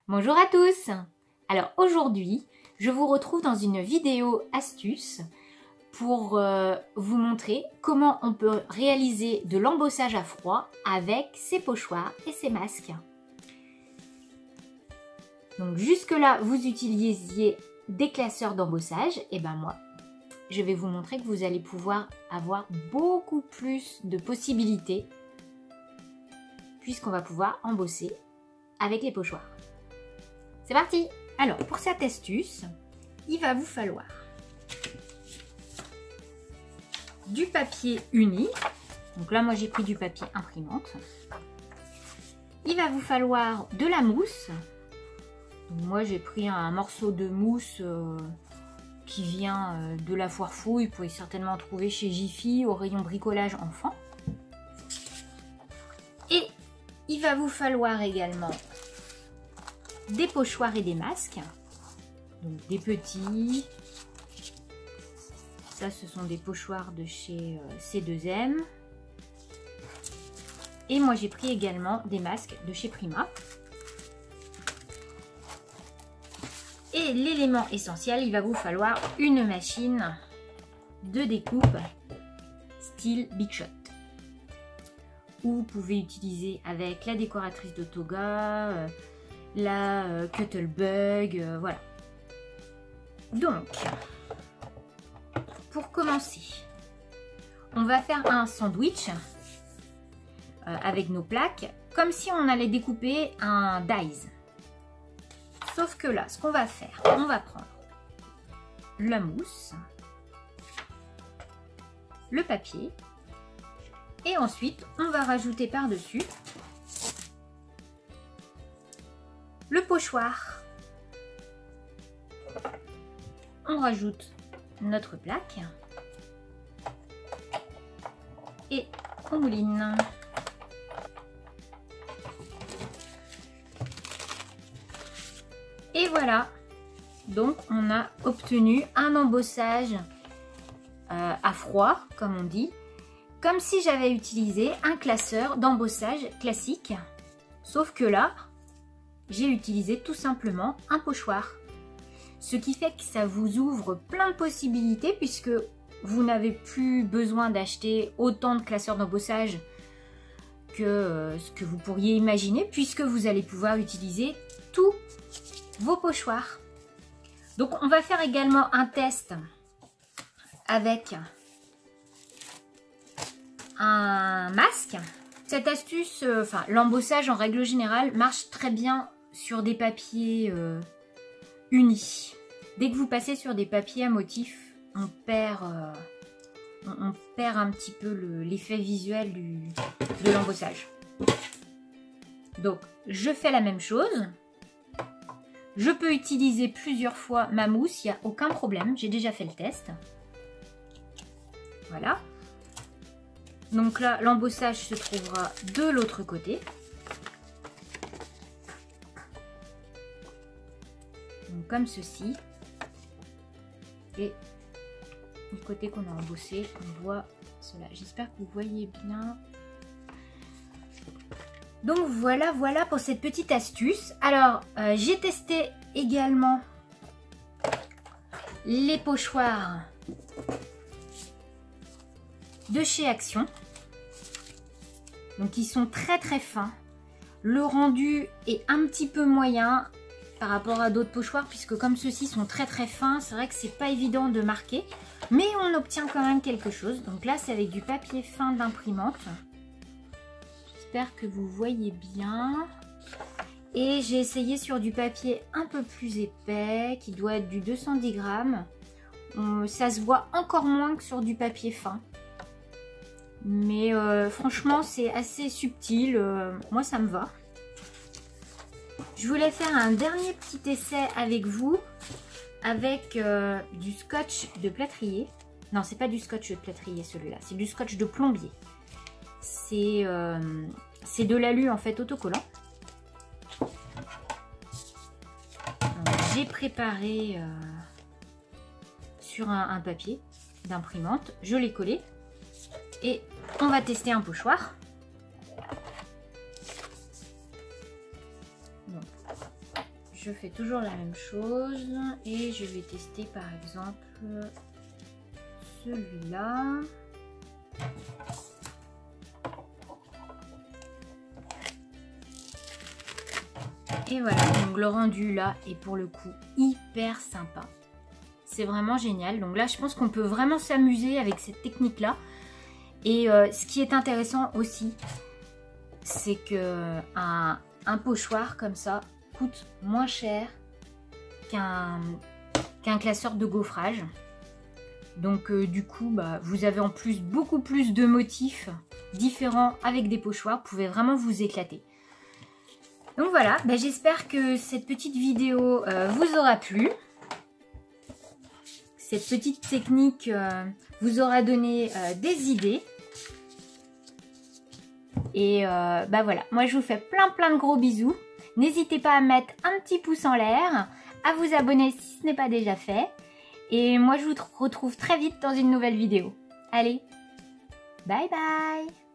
Bonjour à tous. Alors aujourd'hui, je vous retrouve dans une vidéo astuce pour vous montrer comment on peut réaliser de l'embossage à froid avec ses pochoirs et ses masques. Donc jusque là, vous utilisiez des classeurs d'embossage, et ben moi, je vais vous montrer que vous allez pouvoir avoir beaucoup plus de possibilités puisqu'on va pouvoir embosser avec les pochoirs. C'est parti! Alors, pour cette astuce, il va vous falloir du papier uni. Donc là, moi, j'ai pris du papier imprimante. Il va vous falloir de la mousse. Donc moi, j'ai pris un morceau de mousse qui vient de la foire fouille. Vous pouvez certainement en trouver chez Jiffy au rayon bricolage enfant. Et il va vous falloir également des pochoirs et des masques, donc des petits, ça ce sont des pochoirs de chez C2M, et moi j'ai pris également des masques de chez Prima. Et l'élément essentiel, il va vous falloir une machine de découpe style Big Shot, ou vous pouvez utiliser avec la décoratrice de toga, la Cuttlebug, voilà. Donc, pour commencer, on va faire un sandwich avec nos plaques, comme si on allait découper un dice. Sauf que là, ce qu'on va faire, on va prendre la mousse, le papier, et ensuite, on va rajouter par-dessus le pochoir. On rajoute notre plaque et on mouline. Et voilà, donc on a obtenu un embossage à froid, comme on dit, comme si j'avais utilisé un classeur d'embossage classique, sauf que là, j'ai utilisé tout simplement un pochoir. Ce qui fait que ça vous ouvre plein de possibilités puisque vous n'avez plus besoin d'acheter autant de classeurs d'embossage que ce que vous pourriez imaginer, puisque vous allez pouvoir utiliser tous vos pochoirs. Donc on va faire également un test avec un masque. Cette astuce, l'embossage en règle générale marche très bien sur des papiers unis. Dès que vous passez sur des papiers à motifs, on perd un petit peu l'effet visuel de l'embossage. Donc, je fais la même chose. Je peux utiliser plusieurs fois ma mousse, il n'y a aucun problème. J'ai déjà fait le test. Voilà. Donc là, l'embossage se trouvera de l'autre côté. Donc comme ceci. Et du côté qu'on a embossé, on voit cela. J'espère que vous voyez bien. Donc voilà pour cette petite astuce. Alors, j'ai testé également les pochoirs de chez Action. Donc ils sont très fins. Le rendu est un petit peu moyen par rapport à d'autres pochoirs, puisque comme ceux-ci sont très fins, c'est vrai que c'est pas évident de marquer, mais on obtient quand même quelque chose. Donc là, c'est avec du papier fin d'imprimante. J'espère que vous voyez bien. Et j'ai essayé sur du papier un peu plus épais, qui doit être du 210 grammes. Ça se voit encore moins que sur du papier fin. Mais franchement, c'est assez subtil. Moi, ça me va. Je voulais faire un dernier petit essai avec vous, avec du scotch de plâtrier. Non, c'est pas du scotch de plâtrier celui-là, c'est du scotch de plombier. C'est de l'alu en fait autocollant. J'ai préparé sur un papier d'imprimante, je l'ai collé et on va tester un pochoir. Donc, je fais toujours la même chose et je vais tester par exemple celui-là. Et voilà, donc le rendu là est pour le coup hyper sympa. C'est vraiment génial. Donc là, je pense qu'on peut vraiment s'amuser avec cette technique-là. Et ce qui est intéressant aussi, c'est que un pochoir comme ça coûte moins cher qu'un classeur de gaufrage. Donc du coup, bah, vous avez en plus beaucoup plus de motifs différents avec des pochoirs. Vous pouvez vraiment vous éclater. Donc voilà, bah, j'espère que cette petite vidéo vous aura plu. Cette petite technique vous aura donné des idées. Et bah voilà, moi je vous fais plein de gros bisous. N'hésitez pas à mettre un petit pouce en l'air, à vous abonner si ce n'est pas déjà fait. Et moi je vous retrouve très vite dans une nouvelle vidéo. Allez, bye bye!